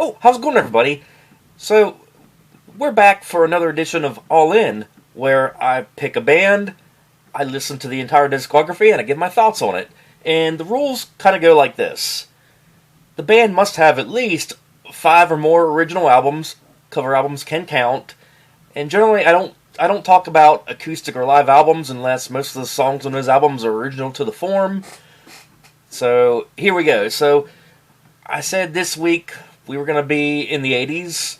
Oh, how's it going, everybody? So, we're back for another edition of All In, where I pick a band, I listen to the entire discography, and I give my thoughts on it. And the rules kind of go like this. The band must have at least 5 or more original albums. Cover albums can count. And generally, I don't talk about acoustic or live albums unless most of the songs on those albums are original to the form. So, here we go. So, I said this week we were going to be in the 80s.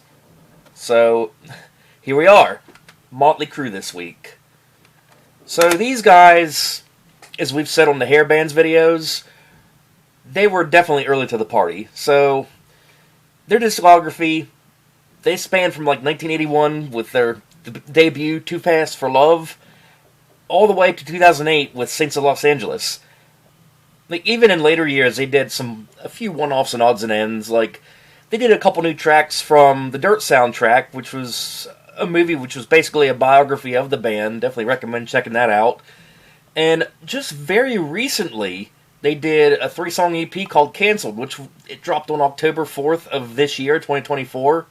So, here we are. Motley Crue this week. So, these guys, as we've said on the Hair Bands videos, they were definitely early to the party. So, their discography, they span from like 1981 with their debut, Too Fast for Love, all the way to 2008 with Saints of Los Angeles. Like, even in later years, they did a few one-offs and odds and ends. Like, they did a couple new tracks from the Dirt soundtrack, which was a movie which was basically a biography of the band. Definitely recommend checking that out. And just very recently, they did a 3-song EP called Cancelled, which it dropped on October 4th of this year, 2024.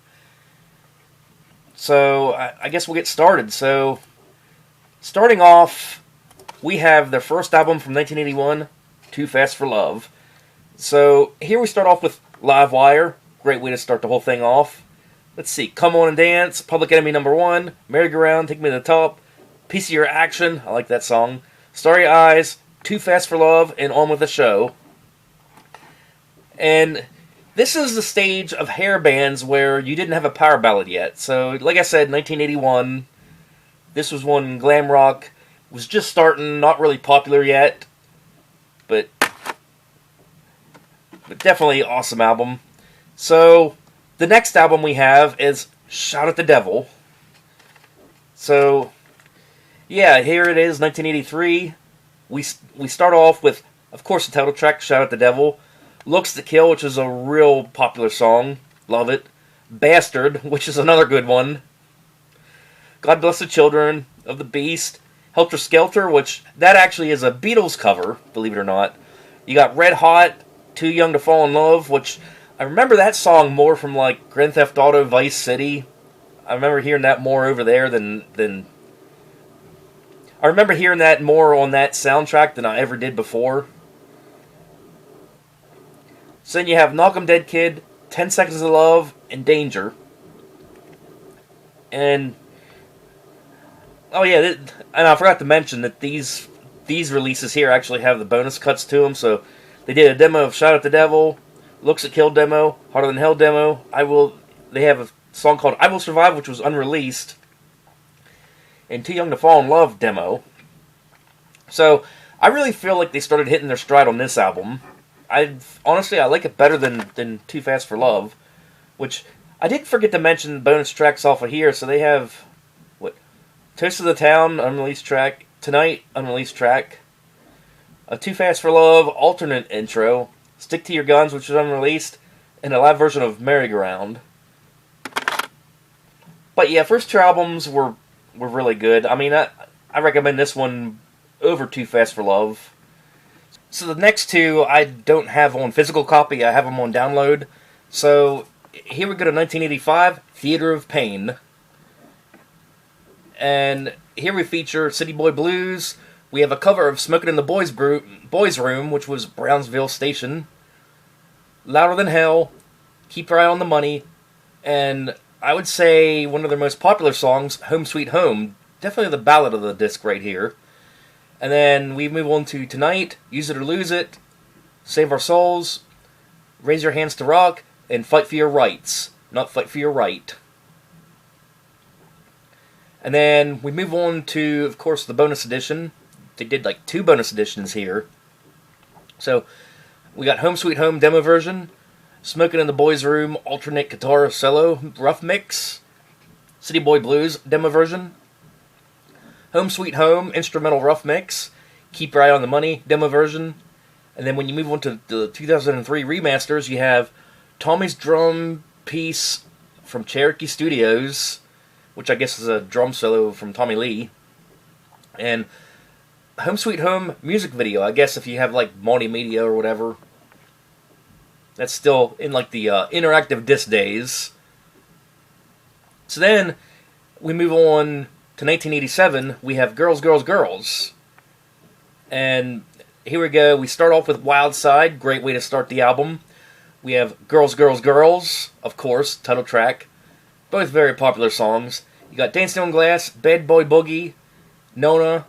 So, I guess we'll get started. So, starting off, we have their first album from 1981, Too Fast for Love. So, here we start off with Live Wire. Great way to start the whole thing off. Let's see. Come On and Dance, Public Enemy #1, Merry-Go-Round, Take Me to the Top, Piece of Your Action, I like that song, Starry Eyes, Too Fast for Love, and On with the Show. And this is the stage of hair bands where you didn't have a power ballad yet. So, like I said, 1981, this was when glam rock was just starting, not really popular yet, but definitely an awesome album. So, the next album we have is Shout at the Devil. So, yeah, here it is, 1983. We start off with, of course, the title track, Shout at the Devil. Looks to Kill, which is a real popular song. Love it. Bastard, which is another good one. God Bless the Children of the Beast. Helter Skelter, which that actually is a Beatles cover, believe it or not. You got Red Hot, Too Young to Fall in Love, which I remember that song more from like Grand Theft Auto Vice City. I remember hearing that more over there than I remember hearing that more on that soundtrack than I ever did before. So then you have Knock 'em Dead Kid, 10 Seconds of Love, and Danger. And oh yeah, and I forgot to mention that these releases here actually have the bonus cuts to them. So they did a demo of Shout at the Devil, Looks to Kill demo, Harder Than Hell demo. They have a song called I Will Survive, which was unreleased, and Too Young to Fall in Love demo. So I really feel like they started hitting their stride on this album. Honestly, I like it better than Too Fast for Love, which I did forget to mention bonus tracks off of here. So they have Toast of the Town, unreleased track, Tonight, unreleased track, a Too Fast for Love alternate intro, Stick to Your Guns, which is unreleased, and a live version of Merry-Go-Round. But yeah, first two albums were really good. I mean, I recommend this one over Too Fast for Love. So the next two I don't have on physical copy, I have them on download. So here we go to 1985, Theater of Pain. And here we feature City Boy Blues. We have a cover of Smokin' in the Boys Room, which was Brownsville Station. Louder Than Hell, Keep Your Eye on the Money, and I would say one of their most popular songs, Home Sweet Home. Definitely the ballad of the disc right here. And then we move on to Tonight, Use It or Lose It, Save Our Souls, Raise Your Hands to Rock, and Fight for Your Rights, not Fight for Your Right. And then we move on to, of course, the bonus edition. They did like 2 bonus editions here. So we got Home Sweet Home demo version, Smokin' in the Boys Room alternate guitar solo rough mix, City Boy Blues demo version, Home Sweet Home instrumental rough mix, Keep Your Eye on the Money demo version, and then when you move on to the 2003 remasters, you have Tommy's Drum Piece from Cherokee Studios, which I guess is a drum solo from Tommy Lee, and Home Sweet Home music video, I guess if you have like multimedia or whatever. That's still in like the interactive disc days. So then we move on to 1987. We have Girls, Girls, Girls. And here we go. We start off with Wild Side. Great way to start the album. We have Girls, Girls, Girls, of course, title track. Both very popular songs. You got Dancing on Glass, Bad Boy Boogie, Nona,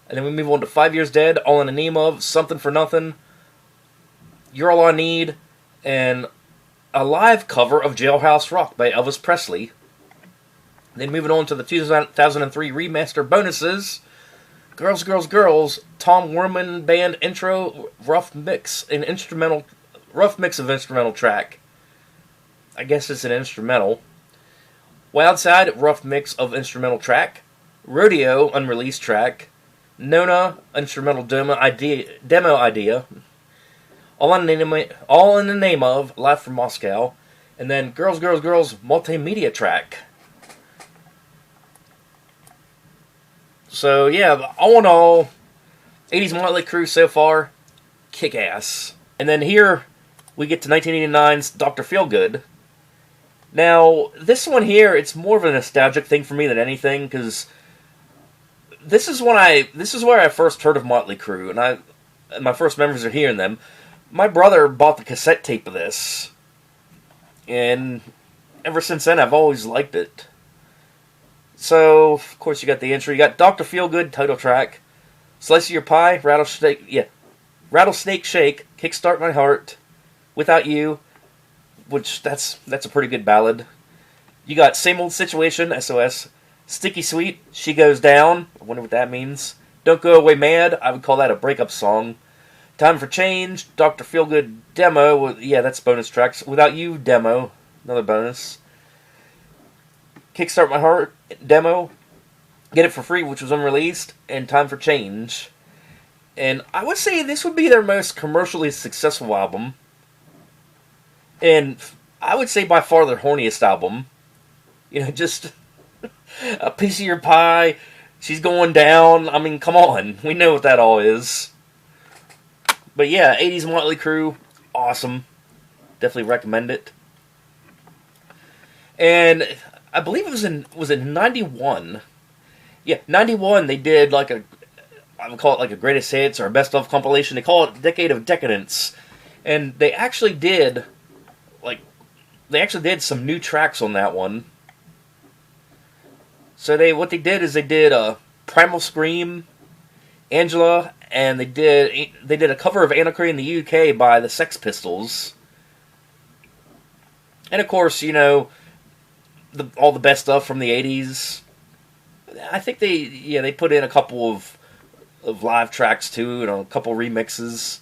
and then we move on to 5 Years Dead, All in the Name of, Something for Nothing, You're All I Need, and a live cover of Jailhouse Rock by Elvis Presley. Then moving on to the 2003 remaster bonuses, Girls, Girls, Girls, Tom Werman Band intro, rough mix of instrumental track. I guess it's an instrumental. Wild Side, rough mix of instrumental track. Rodeo, unreleased track. Nona, instrumental demo idea. All in the Name of, Live from Moscow. And then Girls, Girls, Girls, multimedia track. So yeah, all in all, 80s Motley Crue so far, kick ass. And then here we get to 1989's Dr. Feelgood. Now, this one here, it's more of a nostalgic thing for me than anything, because this is where I first heard of Motley Crue, and my first memories of hearing them. My brother bought the cassette tape of this, and ever since then, I've always liked it. So, of course, you got the intro. You got Dr. Feelgood, title track. Slice of Your Pie, Rattlesnake Shake, Kickstart My Heart, Without You, which that's a pretty good ballad. You got Same Old Situation, SOS, Sticky Sweet, She Goes Down, I wonder what that means. Don't Go Away Mad, I would call that a breakup song. Time for Change, Dr. Feelgood demo, yeah, that's bonus tracks. Without You, demo, another bonus. Kickstart My Heart, demo. Get It for Free, which was unreleased, and Time for Change. And I would say this would be their most commercially successful album. And I would say by far their horniest album. You know, just A Piece of Your Pie, She's Going Down. I mean, come on. We know what that all is. But yeah, 80s Motley Crue, awesome. Definitely recommend it. And I believe it was in 91. Yeah, 91 they did like I would call it like a greatest hits or a best of compilation. They call it Decade of Decadence. And they actually did some new tracks on that one. So what they did Primal Scream, Angela, and they did a cover of Anarchy in the UK by the Sex Pistols. And of course, you know, all the best stuff from the 80s. I think they put in a couple of live tracks too, and a couple remixes.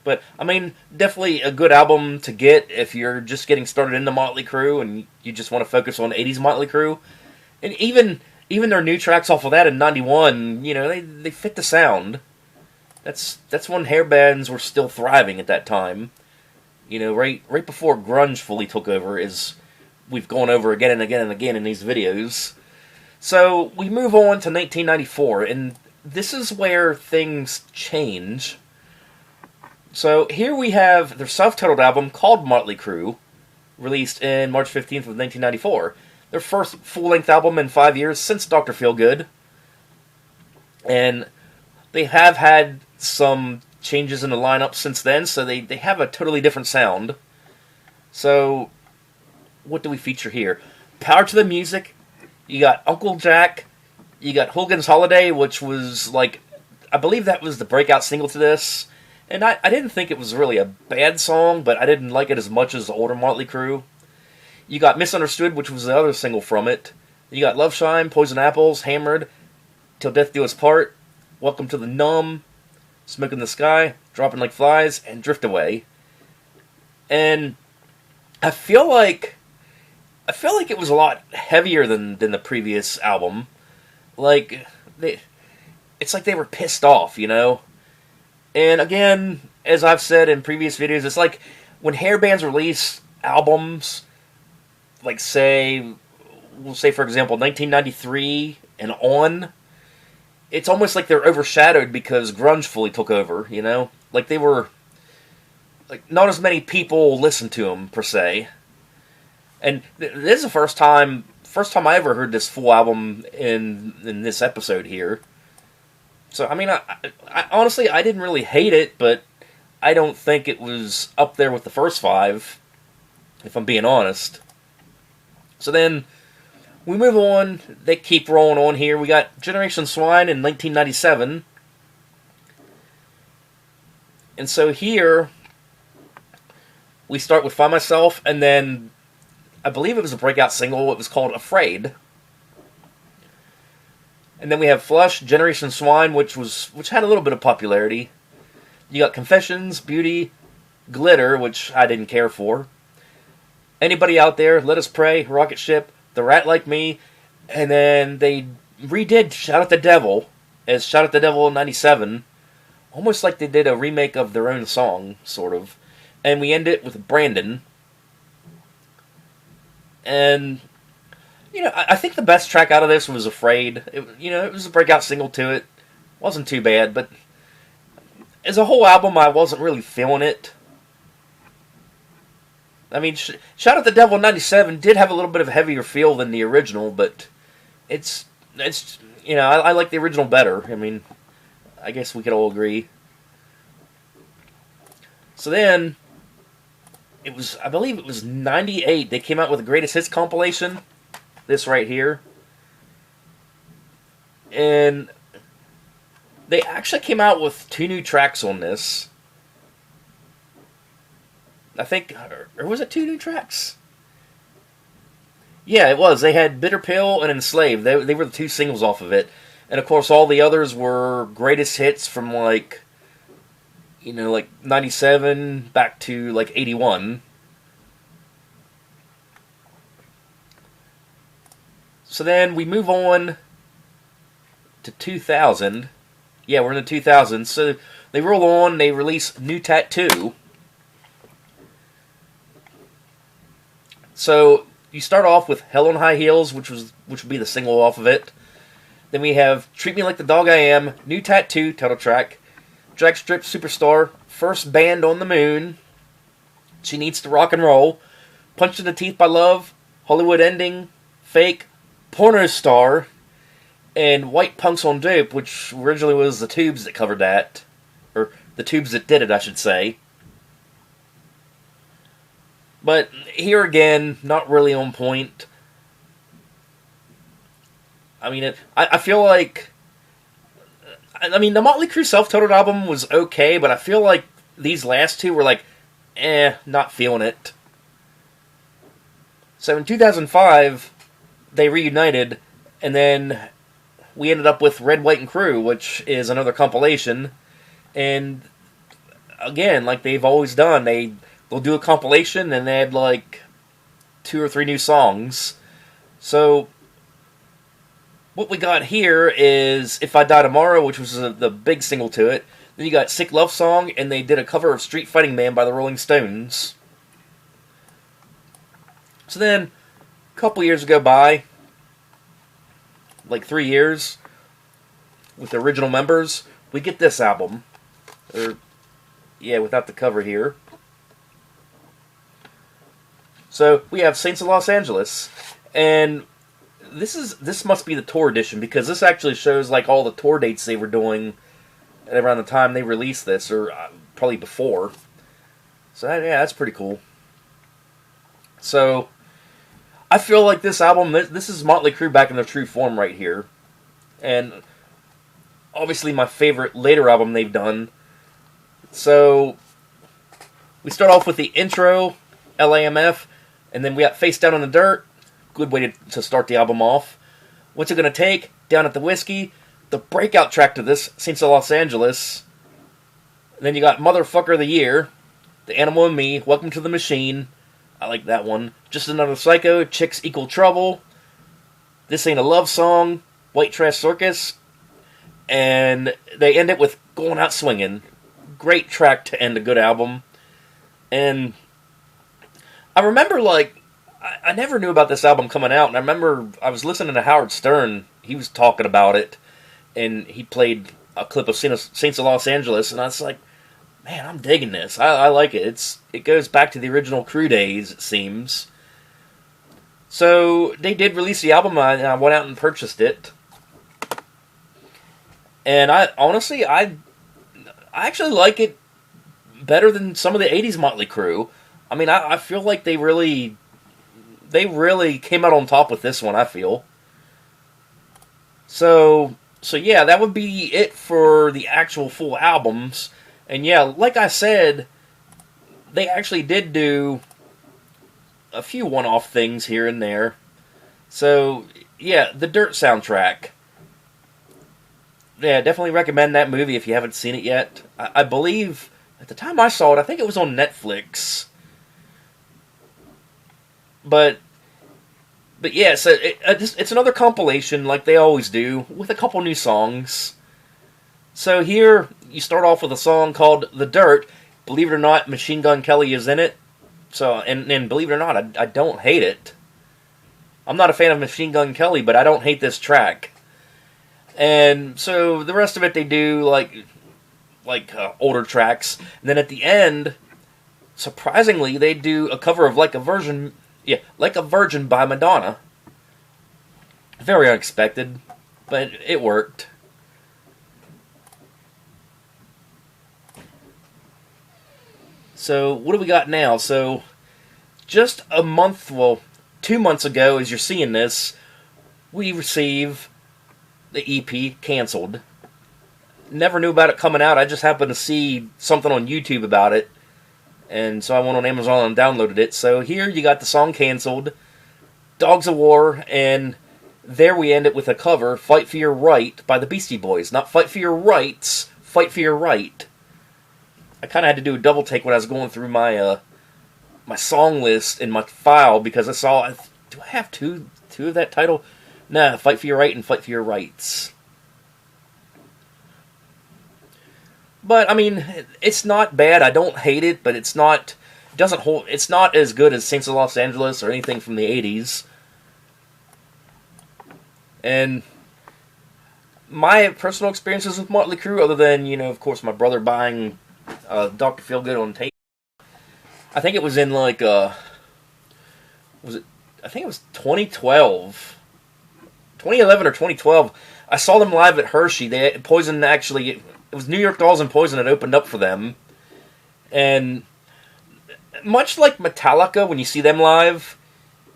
But, I mean, definitely a good album to get if you're just getting started into Motley Crue and you just want to focus on 80s Motley Crue. And even their new tracks off of that in 91, you know, they fit the sound. That's when hair bands were still thriving at that time. You know, right before grunge fully took over, as we've gone over again and again and again in these videos. So, we move on to 1994, and this is where things change. So, here we have their self-titled album called Motley Crue, released in March 15th of 1994. Their first full-length album in 5 years since Dr. Feelgood. And they have had some changes in the lineup since then, so they have a totally different sound. So, what do we feature here? Power to the Music, you got Uncle Jack, you got Hooligan's Holiday, which was like, I believe that was the breakout single to this. And I didn't think it was really a bad song, but I didn't like it as much as the older Motley Crue. You got Misunderstood, which was the other single from it. You got Love Shine, Poison Apples, Hammered, Till Death Do Us Part, Welcome to the Numb, Smoke in the Sky, Dropping Like Flies, and Drift Away. And I feel like it was a lot heavier than the previous album. Like, it's like they were pissed off, you know? And again, as I've said in previous videos, it's like when hair bands release albums, like we'll say for example 1993 and on, it's almost like they're overshadowed because grunge fully took over, you know? Like they were like not as many people listen to them per se. And this is the first time I ever heard this full album in this episode here. So I mean, I honestly I didn't really hate it, but I don't think it was up there with the first five, if I'm being honest. So then we move on. They keep rolling on here. We got Generation Swine in 1997. And so here, we start with Find Myself, and then I believe it was a breakout single. It was called Afraid. And then we have Flush, Generation Swine, which had a little bit of popularity. You got Confessions, Beauty, Glitter, which I didn't care for. Anybody Out There, Let Us Pray, Rocket Ship, The Rat Like Me, and then they redid Shout at the Devil as Shout at the Devil in 97. Almost like they did a remake of their own song, sort of. And we end it with Brandon. And, I think the best track out of this was Afraid. It was a breakout single to it. Wasn't too bad, but as a whole album, I wasn't really feeling it. I mean, Shout at the Devil in 97 did have a little bit of a heavier feel than the original, but it's I like the original better. I mean, I guess we could all agree. So then, I believe it was 98, they came out with a Greatest Hits compilation. This right here. And they actually came out with 2 new tracks on this. I think, or was it 2 new tracks? Yeah, it was. They had Bitter Pill and Enslaved. They were the 2 singles off of it. And of course, all the others were greatest hits from like 97 back to like 81. So then we move on to 2000. Yeah, we're in the 2000s. So they roll on, they release New Tattoo. So you start off with Hell on High Heels, which would be the single off of it. Then we have Treat Me Like the Dog I Am, New Tattoo, title track, Drag Strip Superstar, First Band on the Moon, She Needs to Rock and Roll, Punched in the Teeth by Love, Hollywood Ending, Fake, Porno Star, and White Punks on Dope, which originally was the Tubes that covered that. Or the Tubes that did it, I should say. But here again, not really on point. I mean, I feel like... I mean, the Motley Crue self-titled album was okay, but I feel like these last 2 were like, not feeling it. So in 2005, they reunited, and then we ended up with Red, White, and Crew, which is another compilation. And again, like they've always done, they'll do a compilation, and they had like 2 or 3 new songs. So what we got here is If I Die Tomorrow, which was the big single to it. Then you got Sick Love Song, and they did a cover of Street Fighting Man by the Rolling Stones. So then, a couple years go by, like 3 years, with the original members, we get this album. Without the cover here. So, we have Saints of Los Angeles, and this must be the tour edition, because this actually shows like all the tour dates they were doing around the time they released this, or probably before. So that's pretty cool. So I feel like this album, this is Motley Crue back in their true form right here, and obviously my favorite later album they've done. So we start off with the intro, LAMF, and then we got Face Down in the Dirt. Good way to start the album off. What's It Gonna Take? Down at the Whiskey. The breakout track to this, Saints of Los Angeles. And then you got Motherfucker of the Year, The Animal and Me, Welcome to the Machine. I like that one. Just Another Psycho, Chicks Equal Trouble. This Ain't a Love Song, White Trash Circus. And they end it with Going Out Swinging. Great track to end a good album. And I remember, like, I never knew about this album coming out, and I remember I was listening to Howard Stern. He was talking about it, and he played a clip of Saints of Los Angeles, and I was like, man, I'm digging this. I like it. It goes back to the original Crew days, it seems. So they did release the album, and I went out and purchased it. And I honestly, I actually like it better than some of the '80s Motley Crue. I mean, I feel like they really came out on top with this one. I feel so yeah, that would be it for the actual full albums. And yeah, like I said, they actually did do a few one-off things here and there. So yeah, the Dirt soundtrack. Yeah, definitely recommend that movie if you haven't seen it yet. I believe at the time I saw it, I think it was on Netflix. But yeah, so it's another compilation like they always do with a couple new songs. So here you start off with a song called "The Dirt." Believe it or not, Machine Gun Kelly is in it. So and believe it or not, I don't hate it. I'm not a fan of Machine Gun Kelly, but I don't hate this track. And so the rest of it they do like older tracks. And then at the end, surprisingly, they do a cover of Like a Virgin by Madonna. Very unexpected, but it worked. So what do we got now? So just a month, well, 2 months ago, as you're seeing this, we receive the EP canceled. Never knew about it coming out. I just happened to see something on YouTube about it. And so I went on Amazon and downloaded it. So here you got the song canceled, Dogs of War, and there we end it with a cover, Fight for Your Right, by the Beastie Boys. Not Fight for Your Rights, Fight for Your Right. I kind of had to do a double take when I was going through my my song list in my file, because I saw, do I have two of that title? Nah, Fight for Your Right and Fight for Your Rights. But I mean, it's not bad. I don't hate it, but it's not as good as Saints of Los Angeles or anything from the '80s. And my personal experiences with Motley Crue, other than, of course, my brother buying Dr. Feelgood on tape. I think it was in I think it was 2012. 2011 or 2012. I saw them live at Hershey. Poison actually, it was New York Dolls and Poison that opened up for them. And much like Metallica, when you see them live,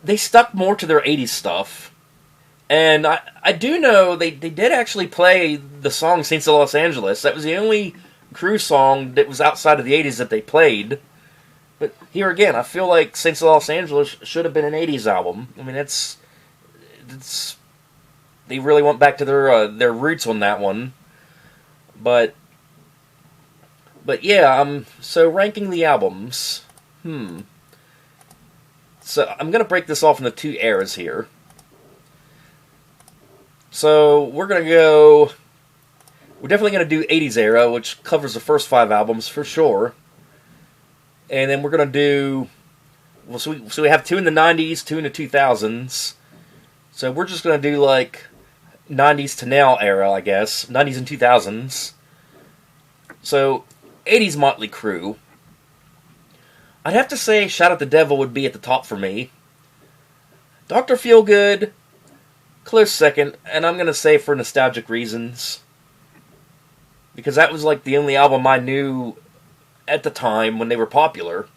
they stuck more to their 80s stuff. And I do know they did actually play the song Saints of Los Angeles. That was the only Crue song that was outside of the 80s that they played. But here again, I feel like Saints of Los Angeles should have been an 80s album. I mean, it's they really went back to their roots on that one. But yeah, so ranking the albums. So I'm going to break this off into two eras here. So we're definitely going to do 80s era, which covers the first 5 albums for sure. And then we're going to do, so we have 2 in the 90s, 2 in the 2000s. So we're just going to do like 90s to now era, I guess. 90s and 2000s. So 80s Motley Crue. I'd have to say Shout at the Devil would be at the top for me. Dr. Feelgood, close second, and I'm going to say for nostalgic reasons. Because that was like the only album I knew at the time when they were popular.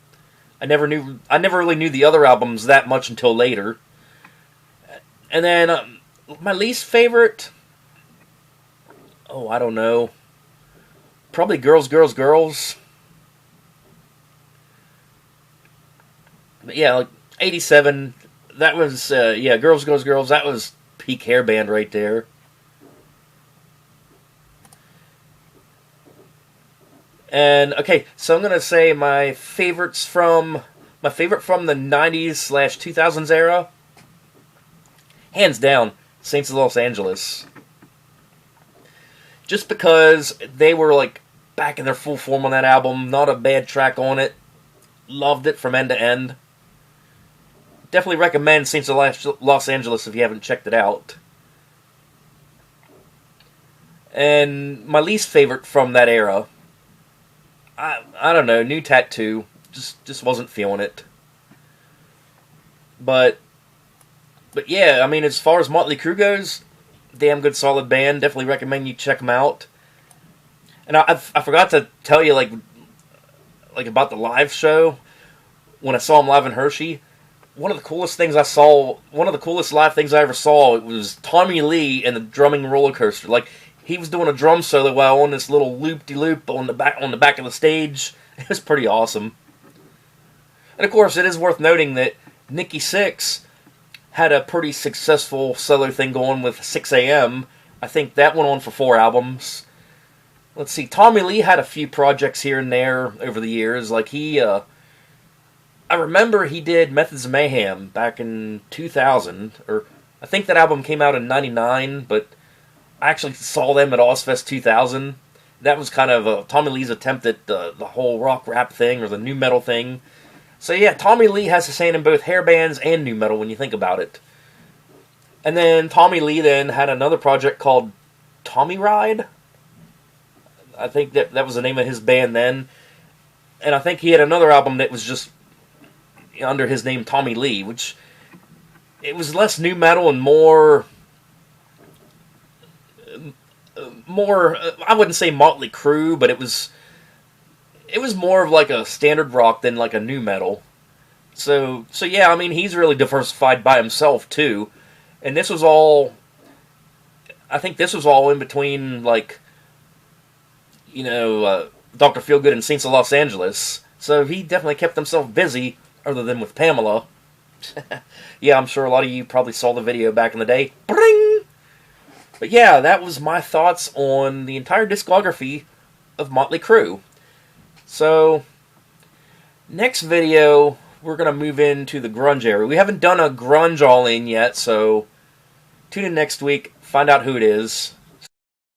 I never really knew the other albums that much until later. And then my least favorite, I don't know. Probably Girls, Girls, Girls. But yeah, like 87, that was, Girls, Girls, Girls, that was peak hair band right there. And okay, so I'm gonna say my favorite from the 90s/2000s era, hands down, Saints of Los Angeles. Just because they were like back in their full form on that album, not a bad track on it, loved it from end to end. Definitely recommend Saints of Los Angeles if you haven't checked it out. And my least favorite from that era, I don't know, new tattoo. Just wasn't feeling it. But yeah, I mean, as far as Motley Crue goes, damn good solid band. Definitely recommend you check them out. And I forgot to tell you like about the live show when I saw them live in Hershey. One of the coolest live things I ever saw, it was Tommy Lee and the drumming roller coaster. Like, he was doing a drum solo while on this little loop-de-loop on the back of the stage. It was pretty awesome. And of course, it is worth noting that Nikki Sixx had a pretty successful solo thing going with 6 a.m. I think that went on for 4 albums. Let's see, Tommy Lee had a few projects here and there over the years. Like, I remember he did Methods of Mayhem back in 2000, or I think that album came out in 99, but I actually saw them at Ozfest 2000. That was kind of Tommy Lee's attempt at the whole rock rap thing, or the nu metal thing. So yeah, Tommy Lee has a saying in both hair bands and nu metal when you think about it. And then Tommy Lee then had another project called Tommy Ride. I think that was the name of his band then. And I think he had another album that was just under his name Tommy Lee, which it was less nu metal and more I wouldn't say Motley Crue, but it was more of like a standard rock than like a nu metal. So yeah, I mean, he's really diversified by himself too. And this was all, I think this was all in between, like, you know, Dr. Feelgood and Saints of Los Angeles. So he definitely kept himself busy, other than with Pamela. Yeah, I'm sure a lot of you probably saw the video back in the day. Bring! But yeah, that was my thoughts on the entire discography of Motley Crue. So, next video, we're going to move into the grunge era. We haven't done a grunge all-in yet, so tune in next week, find out who it is.